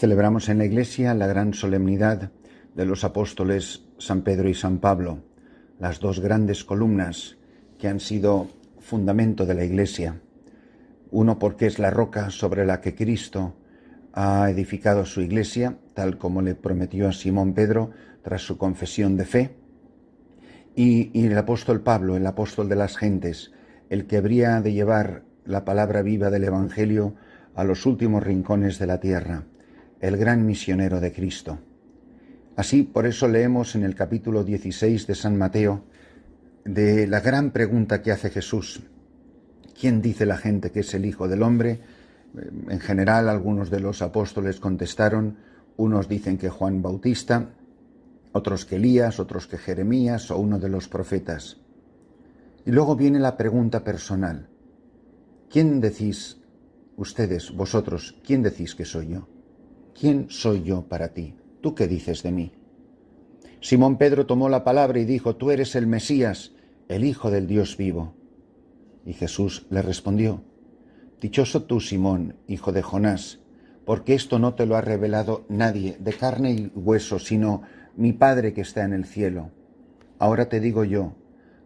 Celebramos en la Iglesia la gran solemnidad de los apóstoles San Pedro y San Pablo, las dos grandes columnas que han sido fundamento de la Iglesia. Uno porque es la roca sobre la que Cristo ha edificado su Iglesia, tal como le prometió a Simón Pedro tras su confesión de fe. Y el apóstol Pablo, el apóstol de las gentes, el que habría de llevar la palabra viva del Evangelio a los últimos rincones de la tierra, el gran misionero de Cristo. Así, por eso leemos en el capítulo 16 de San Mateo de la gran pregunta que hace Jesús. ¿Quién dice la gente que es el Hijo del Hombre? En general, algunos de los apóstoles contestaron, unos dicen que Juan Bautista, otros que Elías, otros que Jeremías o uno de los profetas. Y luego viene la pregunta personal. ¿Quién decís ustedes, vosotros, quién decís que soy yo? ¿Quién soy yo para ti? ¿Tú qué dices de mí? Simón Pedro tomó la palabra y dijo, tú eres el Mesías, el Hijo del Dios vivo. Y Jesús le respondió, dichoso tú, Simón, hijo de Jonás, porque esto no te lo ha revelado nadie de carne y hueso, sino mi Padre que está en el cielo. Ahora te digo yo,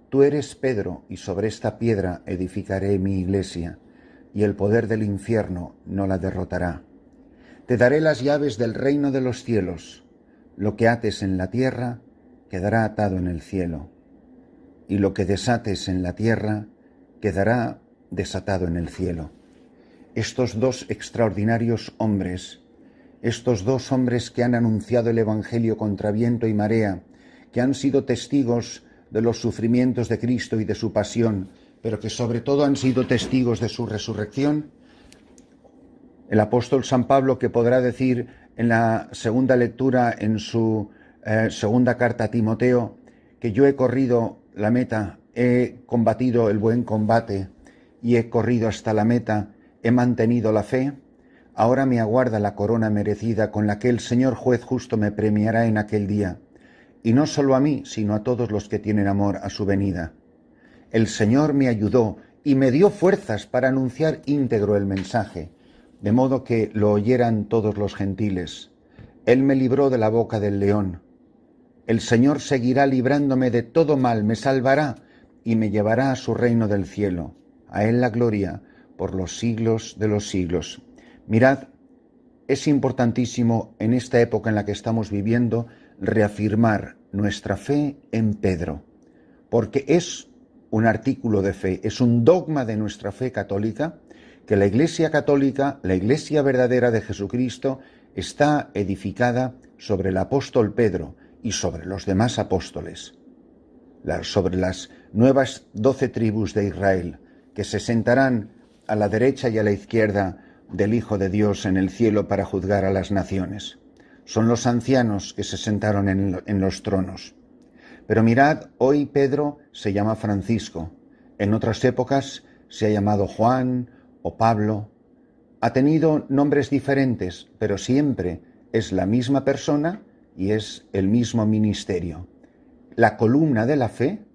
tú eres Pedro, y sobre esta piedra edificaré mi iglesia, y el poder del infierno no la derrotará. Te daré las llaves del reino de los cielos. Lo que ates en la tierra quedará atado en el cielo, y lo que desates en la tierra quedará desatado en el cielo. Estos dos extraordinarios hombres, estos dos hombres que han anunciado el Evangelio contra viento y marea, que han sido testigos de los sufrimientos de Cristo y de su pasión, pero que sobre todo han sido testigos de su resurrección. El apóstol San Pablo, que podrá decir en la segunda lectura, en su segunda carta a Timoteo, que yo he corrido la meta, he combatido el buen combate y he corrido hasta la meta, he mantenido la fe, ahora me aguarda la corona merecida con la que el Señor juez justo me premiará en aquel día, y no solo a mí, sino a todos los que tienen amor a su venida. El Señor me ayudó y me dio fuerzas para anunciar íntegro el mensaje, de modo que lo oyeran todos los gentiles. Él me libró de la boca del león. El Señor seguirá librándome de todo mal, me salvará y me llevará a su reino del cielo. A Él la gloria por los siglos de los siglos. Mirad, es importantísimo en esta época en la que estamos viviendo reafirmar nuestra fe en Pedro, porque es un artículo de fe, es un dogma de nuestra fe católica, que la Iglesia católica, la Iglesia verdadera de Jesucristo, está edificada sobre el apóstol Pedro y sobre los demás apóstoles, sobre las nuevas 12 tribus de Israel, que se sentarán a la derecha y a la izquierda del Hijo de Dios en el cielo para juzgar a las naciones. Son los ancianos que se sentaron en los tronos. Pero mirad, hoy Pedro se llama Francisco, en otras épocas se ha llamado Juan o Pablo. Ha tenido nombres diferentes, pero siempre es la misma persona y es el mismo ministerio. La columna de la fe,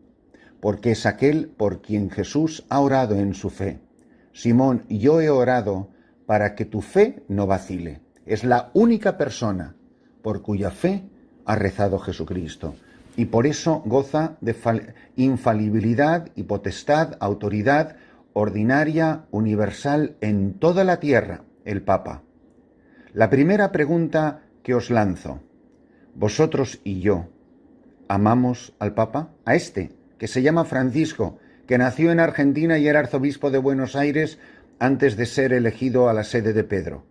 porque es aquel por quien Jesús ha orado en su fe. Simón, yo he orado para que tu fe no vacile. Es la única persona por cuya fe ha rezado Jesucristo. Y por eso goza de infalibilidad y potestad, autoridad ordinaria, universal en toda la tierra, el Papa. La primera pregunta que os lanzo, vosotros y yo, ¿amamos al Papa? A este, que se llama Francisco, que nació en Argentina y era arzobispo de Buenos Aires antes de ser elegido a la sede de Pedro.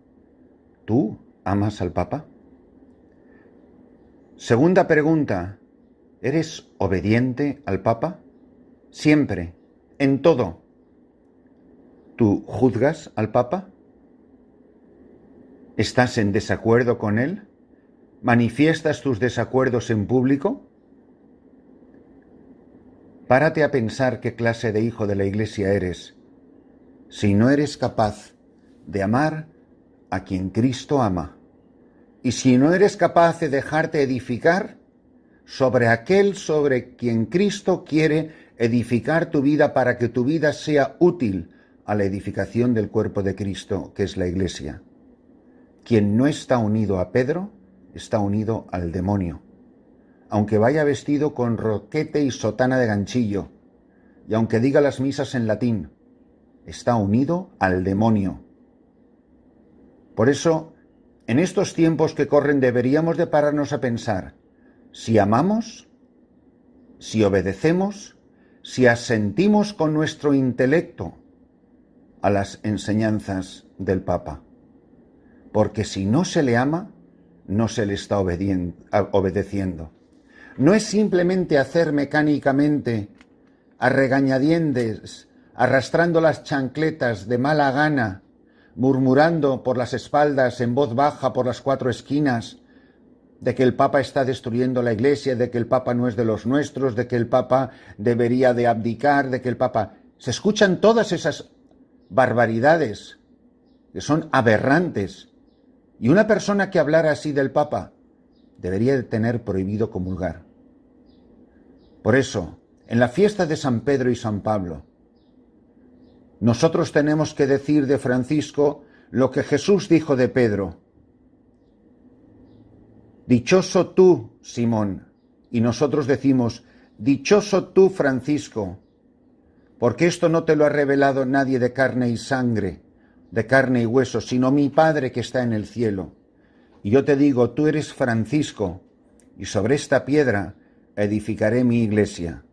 ¿Tú amas al Papa? Segunda pregunta, ¿eres obediente al Papa? Siempre, en todo. ¿Tú juzgas al Papa? ¿Estás en desacuerdo con él? ¿Manifiestas tus desacuerdos en público? Párate a pensar qué clase de hijo de la Iglesia eres, si no eres capaz de amar a quien Cristo ama, y si no eres capaz de dejarte edificar sobre aquel sobre quien Cristo quiere edificar tu vida para que tu vida sea útil a la edificación del cuerpo de Cristo, que es la Iglesia. Quien no está unido a Pedro, está unido al demonio. Aunque vaya vestido con roquete y sotana de ganchillo, y aunque diga las misas en latín, está unido al demonio. Por eso, en estos tiempos que corren deberíamos de pararnos a pensar si amamos, si obedecemos, si asentimos con nuestro intelecto a las enseñanzas del Papa. Porque si no se le ama, no se le está obedeciendo. No es simplemente hacer mecánicamente, a regañadientes, arrastrando las chancletas de mala gana, murmurando por las espaldas en voz baja por las 4 esquinas, de que el Papa está destruyendo la Iglesia, de que el Papa no es de los nuestros, de que el Papa debería de abdicar, de que el Papa... Se escuchan todas esas barbaridades que son aberrantes. Y una persona que hablara así del Papa debería de tener prohibido comulgar. Por eso, en la fiesta de San Pedro y San Pablo, nosotros tenemos que decir de Francisco lo que Jesús dijo de Pedro. Dichoso tú, Simón, y nosotros decimos, dichoso tú, Francisco, porque esto no te lo ha revelado nadie de carne y sangre, de carne y hueso, sino mi Padre que está en el cielo. Y yo te digo, tú eres Francisco, y sobre esta piedra edificaré mi iglesia.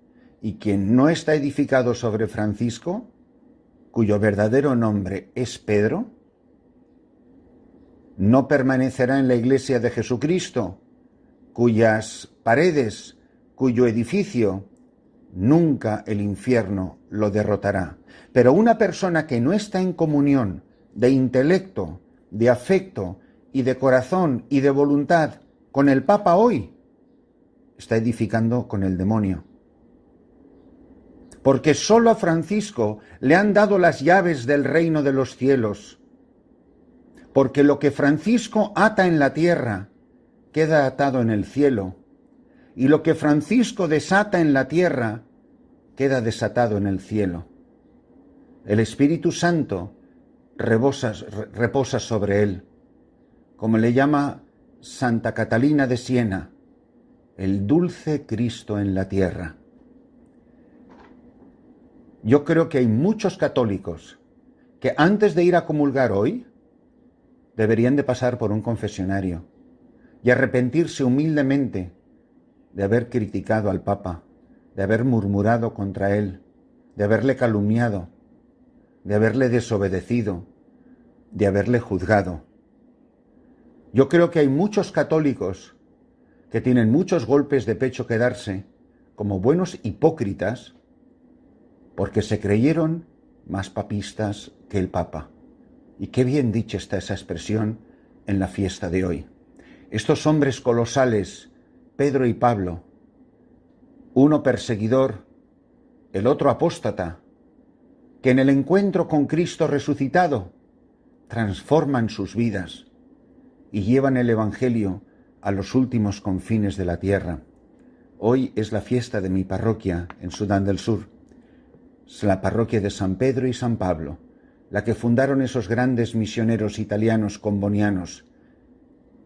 Y quien no está edificado sobre Francisco, cuyo verdadero nombre es Pedro, no permanecerá en la iglesia de Jesucristo, cuyas paredes, cuyo edificio, nunca el infierno lo derrotará. Pero una persona que no está en comunión de intelecto, de afecto y de corazón y de voluntad con el Papa hoy, está edificando con el demonio. Porque solo a Francisco le han dado las llaves del reino de los cielos. Porque lo que Francisco ata en la tierra queda atado en el cielo, y lo que Francisco desata en la tierra queda desatado en el cielo. El Espíritu Santo reposa sobre él, como le llama Santa Catalina de Siena, el dulce Cristo en la tierra. Yo creo que hay muchos católicos que antes de ir a comulgar hoy deberían de pasar por un confesionario y arrepentirse humildemente de haber criticado al Papa, de haber murmurado contra él, de haberle calumniado, de haberle desobedecido, de haberle juzgado. Yo creo que hay muchos católicos que tienen muchos golpes de pecho que darse como buenos hipócritas porque se creyeron más papistas que el Papa. Y qué bien dicha está esa expresión en la fiesta de hoy. Estos hombres colosales, Pedro y Pablo, uno perseguidor, el otro apóstata, que en el encuentro con Cristo resucitado transforman sus vidas y llevan el Evangelio a los últimos confines de la tierra. Hoy es la fiesta de mi parroquia en Sudán del Sur. Es la parroquia de San Pedro y San Pablo, la que fundaron esos grandes misioneros italianos combonianos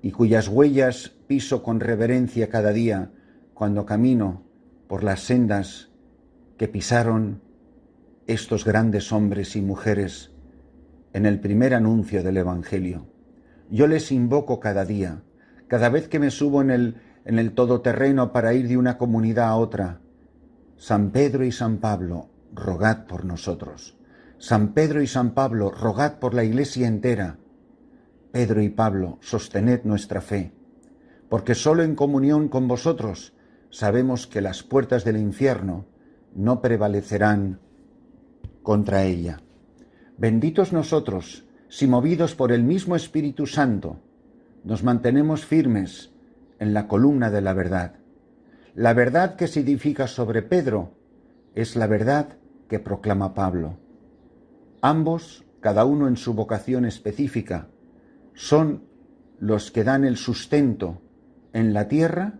y cuyas huellas piso con reverencia cada día cuando camino por las sendas que pisaron estos grandes hombres y mujeres en el primer anuncio del Evangelio. Yo les invoco cada día, cada vez que me subo en el todoterreno para ir de una comunidad a otra. San Pedro y San Pablo, rogad por nosotros. San Pedro y San Pablo, rogad por la Iglesia entera. Pedro y Pablo, sostened nuestra fe, porque solo en comunión con vosotros sabemos que las puertas del infierno no prevalecerán contra ella. Benditos nosotros, si movidos por el mismo Espíritu Santo, nos mantenemos firmes en la columna de la verdad. La verdad que se edifica sobre Pedro es la verdad que proclama Pablo. Ambos, cada uno en su vocación específica, son los que dan el sustento en la tierra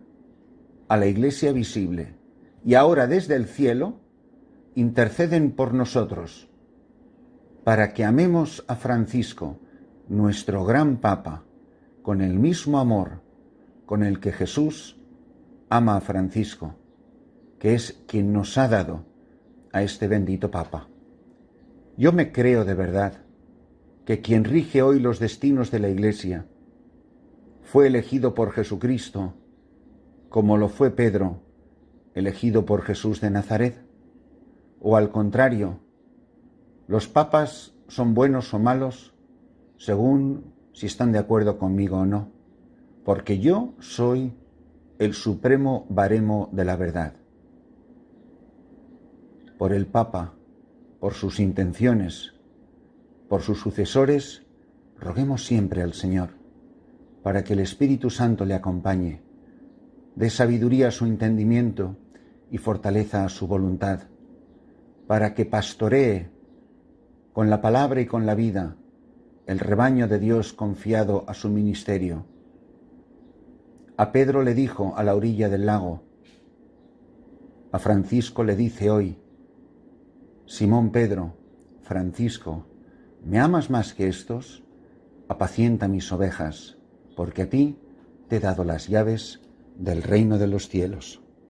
a la Iglesia visible y ahora desde el cielo interceden por nosotros para que amemos a Francisco, nuestro gran Papa, con el mismo amor con el que Jesús ama a Francisco, que es quien nos ha dado a este bendito Papa. Yo me creo de verdad que quien rige hoy los destinos de la Iglesia fue elegido por Jesucristo, como lo fue Pedro, elegido por Jesús de Nazaret, o al contrario, los papas son buenos o malos según si están de acuerdo conmigo o no, porque yo soy el supremo baremo de la verdad. Por el Papa, por sus intenciones, por sus sucesores, roguemos siempre al Señor, para que el Espíritu Santo le acompañe, dé sabiduría a su entendimiento y fortaleza a su voluntad, para que pastoree con la palabra y con la vida el rebaño de Dios confiado a su ministerio. A Pedro le dijo a la orilla del lago, a Francisco le dice hoy, Simón Pedro, Francisco, ¿me amas más que estos? Apacienta mis ovejas, porque a ti te he dado las llaves del reino de los cielos.